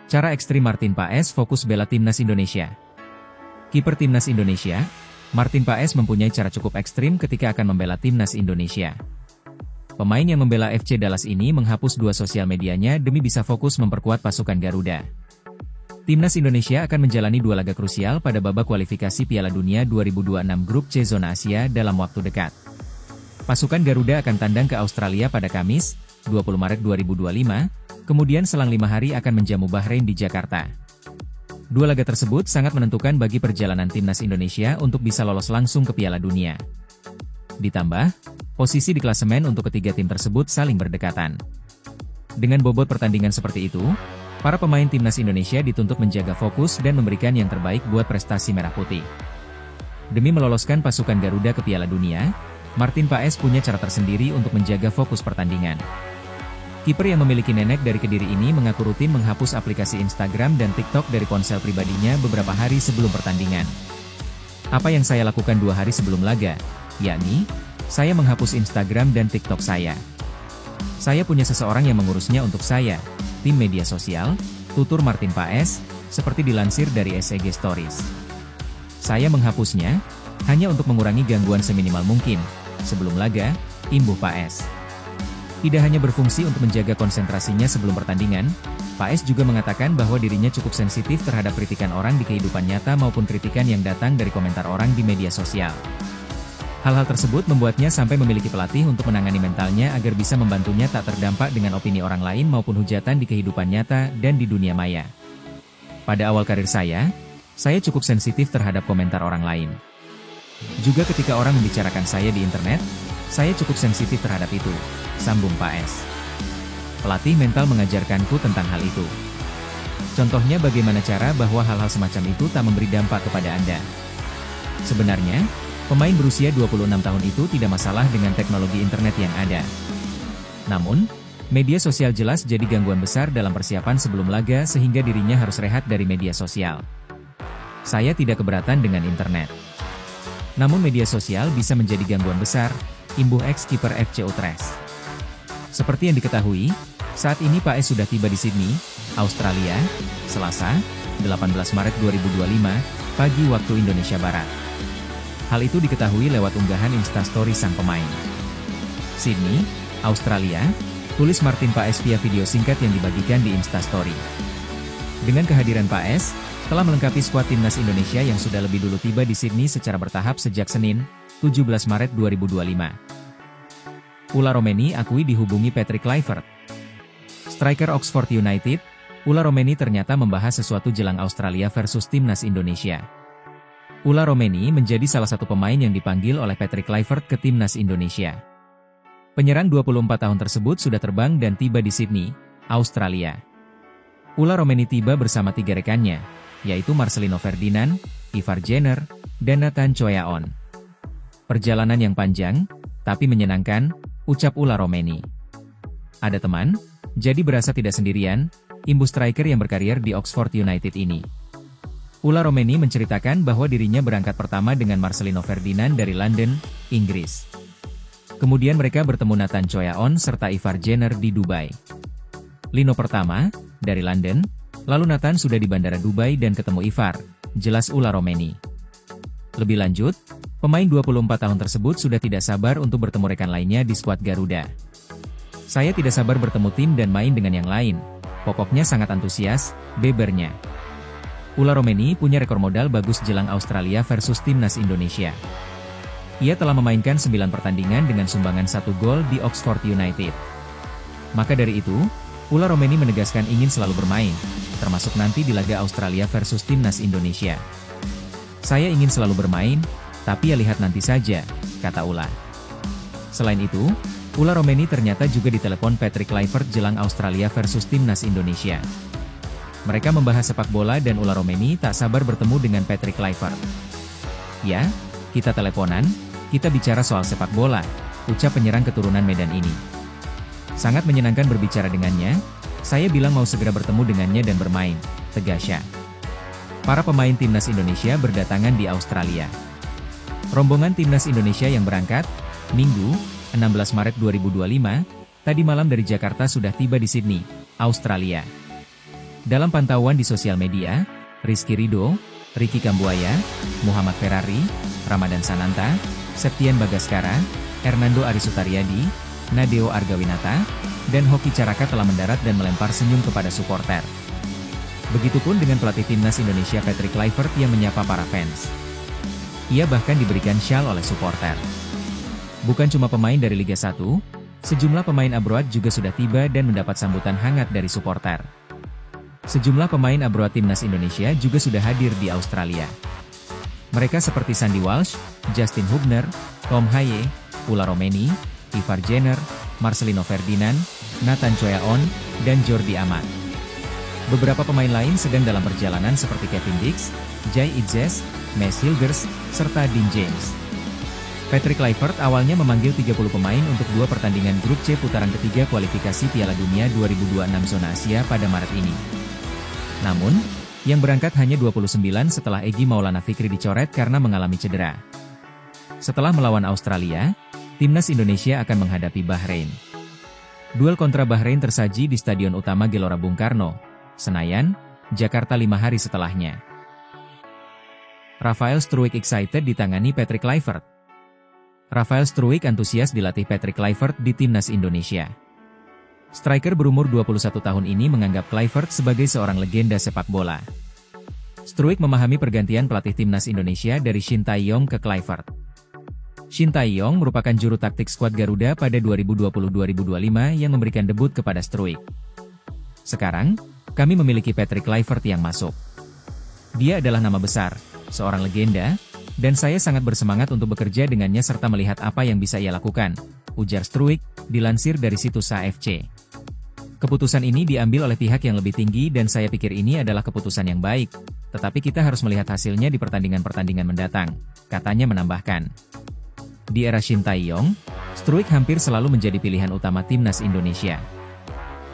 Cara ekstrim Martin Paes fokus bela timnas Indonesia. Kiper timnas Indonesia, Martin Paes mempunyai cara cukup ekstrim ketika akan membela timnas Indonesia. Pemain yang membela FC Dallas ini menghapus dua sosial medianya demi bisa fokus memperkuat pasukan Garuda. Timnas Indonesia akan menjalani dua laga krusial pada babak kualifikasi Piala Dunia 2026 Grup C Zona Asia dalam waktu dekat. Pasukan Garuda akan tandang ke Australia pada Kamis, 20 Maret 2025, kemudian selang 5 hari akan menjamu Bahrain di Jakarta. Dua laga tersebut sangat menentukan bagi perjalanan timnas Indonesia untuk bisa lolos langsung ke Piala Dunia. Ditambah, posisi di klasemen untuk ketiga tim tersebut saling berdekatan. Dengan bobot pertandingan seperti itu, para pemain timnas Indonesia dituntut menjaga fokus dan memberikan yang terbaik buat prestasi merah putih. Demi meloloskan pasukan Garuda ke Piala Dunia, Martin Paes punya cara tersendiri untuk menjaga fokus pertandingan. Kiper yang memiliki nenek dari Kediri ini mengaku rutin menghapus aplikasi Instagram dan TikTok dari ponsel pribadinya beberapa hari sebelum pertandingan. Apa yang saya lakukan 2 hari sebelum laga, yakni, saya menghapus Instagram dan TikTok saya. Saya punya seseorang yang mengurusnya untuk saya, tim media sosial, tutur Martin Paes, seperti dilansir dari SEG Stories. Saya menghapusnya, hanya untuk mengurangi gangguan seminimal mungkin, sebelum laga, imbuh Paes. Tidak hanya berfungsi untuk menjaga konsentrasinya sebelum pertandingan, Paes juga mengatakan bahwa dirinya cukup sensitif terhadap kritikan orang di kehidupan nyata maupun kritikan yang datang dari komentar orang di media sosial. Hal-hal tersebut membuatnya sampai memiliki pelatih untuk menangani mentalnya agar bisa membantunya tak terdampak dengan opini orang lain maupun hujatan di kehidupan nyata dan di dunia maya. Pada awal karir saya cukup sensitif terhadap komentar orang lain. Juga ketika orang membicarakan saya di internet, saya cukup sensitif terhadap itu, sambung Paes. Pelatih mental mengajarkanku tentang hal itu. Contohnya bagaimana cara bahwa hal-hal semacam itu tak memberi dampak kepada Anda. Sebenarnya, pemain berusia 26 tahun itu tidak masalah dengan teknologi internet yang ada. Namun, media sosial jelas jadi gangguan besar dalam persiapan sebelum laga sehingga dirinya harus rehat dari media sosial. Saya tidak keberatan dengan internet. Namun media sosial bisa menjadi gangguan besar, imbuh ex-kiper FC Utrecht. Seperti yang diketahui, saat ini Paes sudah tiba di Sydney, Australia, Selasa, 18 Maret 2025, pagi waktu Indonesia Barat. Hal itu diketahui lewat unggahan Instastory sang pemain. Sydney, Australia, tulis Martin Paes via video singkat yang dibagikan di Instastory. Dengan kehadiran Paes, telah melengkapi skuad timnas Indonesia yang sudah lebih dulu tiba di Sydney secara bertahap sejak Senin, 17 Maret 2025. Ula Romeni akui dihubungi Patrick Kluivert. Striker Oxford United, Ula Romeni ternyata membahas sesuatu jelang Australia versus timnas Indonesia. Ula Romeni menjadi salah satu pemain yang dipanggil oleh Patrick Kluivert ke timnas Indonesia. Penyerang 24 tahun tersebut sudah terbang dan tiba di Sydney, Australia. Ula Romeni tiba bersama 3 rekannya, yaitu Marcelino Ferdinand, Ivar Jenner, dan Nathan Choyaon. Perjalanan yang panjang, tapi menyenangkan, ucap Ula Romeni. Ada teman, jadi berasa tidak sendirian, imbuh striker yang berkarier di Oxford United ini. Ula Romeni menceritakan bahwa dirinya berangkat pertama dengan Marcelino Ferdinand dari London, Inggris. Kemudian mereka bertemu Nathan Choyaon serta Ivar Jenner di Dubai. Lino pertama, dari London, lalu Nathan sudah di Bandara Dubai dan ketemu Ivar, jelas Ula Romeni. Lebih lanjut, pemain 24 tahun tersebut sudah tidak sabar untuk bertemu rekan lainnya di skuad Garuda. Saya tidak sabar bertemu tim dan main dengan yang lain, pokoknya sangat antusias, bebernya. Ula Romeni punya rekor modal bagus jelang Australia versus timnas Indonesia. Ia telah memainkan 9 pertandingan dengan sumbangan 1 gol di Oxford United. Maka dari itu, Ula Romeni menegaskan ingin selalu bermain, termasuk nanti di laga Australia versus timnas Indonesia. Saya ingin selalu bermain, tapi ya lihat nanti saja, kata Ula. Selain itu, Ula Romeni ternyata juga ditelepon Patrick Kluivert jelang Australia versus timnas Indonesia. Mereka membahas sepak bola dan Ula Romeni tak sabar bertemu dengan Patrick Kluivert. Ya, kita teleponan, kita bicara soal sepak bola, ucap penyerang keturunan Medan ini. Sangat menyenangkan berbicara dengannya, saya bilang mau segera bertemu dengannya dan bermain, tegasnya. Para pemain timnas Indonesia berdatangan di Australia. Rombongan timnas Indonesia yang berangkat, Minggu, 16 Maret 2025, tadi malam dari Jakarta sudah tiba di Sydney, Australia. Dalam pantauan di sosial media, Rizky Ridho, Ricky Kambuaya, Muhammad Ferrari, Ramadan Sananta, Septian Bagaskara, Hernando Arisutariadi, Nadeo Argawinata, dan Hoki Caraka telah mendarat dan melempar senyum kepada supporter. Begitupun dengan pelatih timnas Indonesia Patrick Kluivert yang menyapa para fans. Ia bahkan diberikan syal oleh supporter. Bukan cuma pemain dari Liga 1, sejumlah pemain abroad juga sudah tiba dan mendapat sambutan hangat dari supporter. Sejumlah pemain abroad timnas Indonesia juga sudah hadir di Australia. Mereka seperti Sandy Walsh, Justin Hubner, Tom Haye, Ula Romeni, Ivar Jenner, Marcelino Ferdinand, Nathan Choyaon, dan Jordi Amat. Beberapa pemain lain sedang dalam perjalanan seperti Kevin Dix, Jai Itzes, Max Hilgers, serta Dean James. Patrick Kluivert awalnya memanggil 30 pemain untuk 2 pertandingan grup C putaran ketiga kualifikasi Piala Dunia 2026 zona Asia pada Maret ini. Namun, yang berangkat hanya 29 setelah Egy Maulana Fikri dicoret karena mengalami cedera. Setelah melawan Australia, timnas Indonesia akan menghadapi Bahrain. Duel kontra Bahrain tersaji di Stadion Utama Gelora Bung Karno, Senayan, Jakarta 5 hari setelahnya. Rafael Struijk excited ditangani Patrick Kluivert. Rafael Struijk antusias dilatih Patrick Kluivert di timnas Indonesia. Striker berumur 21 tahun ini menganggap Kluivert sebagai seorang legenda sepak bola. Struijk memahami pergantian pelatih timnas Indonesia dari Shin Tae-yong ke Kluivert. Shin Tae-yong merupakan juru taktik skuad Garuda pada 2020-2025 yang memberikan debut kepada Struijk. Sekarang, kami memiliki Patrick Kluivert yang masuk. Dia adalah nama besar, seorang legenda, dan saya sangat bersemangat untuk bekerja dengannya serta melihat apa yang bisa ia lakukan, ujar Struijk, dilansir dari situs AFC. Keputusan ini diambil oleh pihak yang lebih tinggi dan saya pikir ini adalah keputusan yang baik, tetapi kita harus melihat hasilnya di pertandingan-pertandingan mendatang, katanya menambahkan. Di era Shin Tae-yong, Struijk hampir selalu menjadi pilihan utama timnas Indonesia.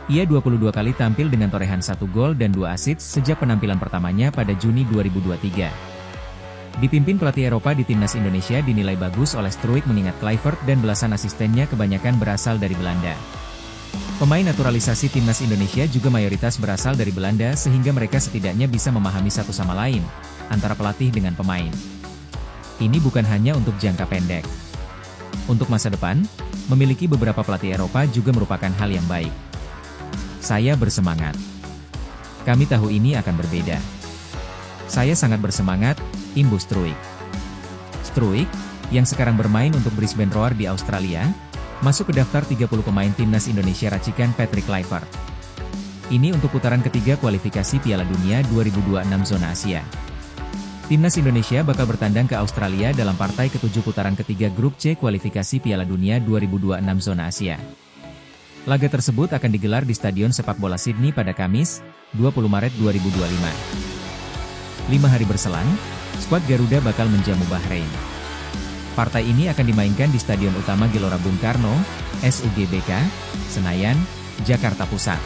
Ia 22 kali tampil dengan torehan 1 gol dan 2 assist sejak penampilan pertamanya pada Juni 2023. Dipimpin pelatih Eropa di timnas Indonesia dinilai bagus oleh Struijk mengingat Kluivert dan belasan asistennya kebanyakan berasal dari Belanda. Pemain naturalisasi timnas Indonesia juga mayoritas berasal dari Belanda sehingga mereka setidaknya bisa memahami satu sama lain, antara pelatih dengan pemain. Ini bukan hanya untuk jangka pendek. Untuk masa depan, memiliki beberapa pelatih Eropa juga merupakan hal yang baik. Saya bersemangat. Kami tahu ini akan berbeda. Saya sangat bersemangat, imbus Struijk. Struijk, yang sekarang bermain untuk Brisbane Roar di Australia, masuk ke daftar 30 pemain timnas Indonesia racikan Patrick Kluivert. Ini untuk putaran ketiga kualifikasi Piala Dunia 2026 zona Asia. Timnas Indonesia bakal bertandang ke Australia dalam partai ke-7 putaran ketiga grup C kualifikasi Piala Dunia 2026 zona Asia. Laga tersebut akan digelar di Stadion Sepak Bola Sydney pada Kamis, 20 Maret 2025. 5 hari berselang, skuad Garuda bakal menjamu Bahrain. Partai ini akan dimainkan di Stadion Utama Gelora Bung Karno, SUGBK, Senayan, Jakarta Pusat.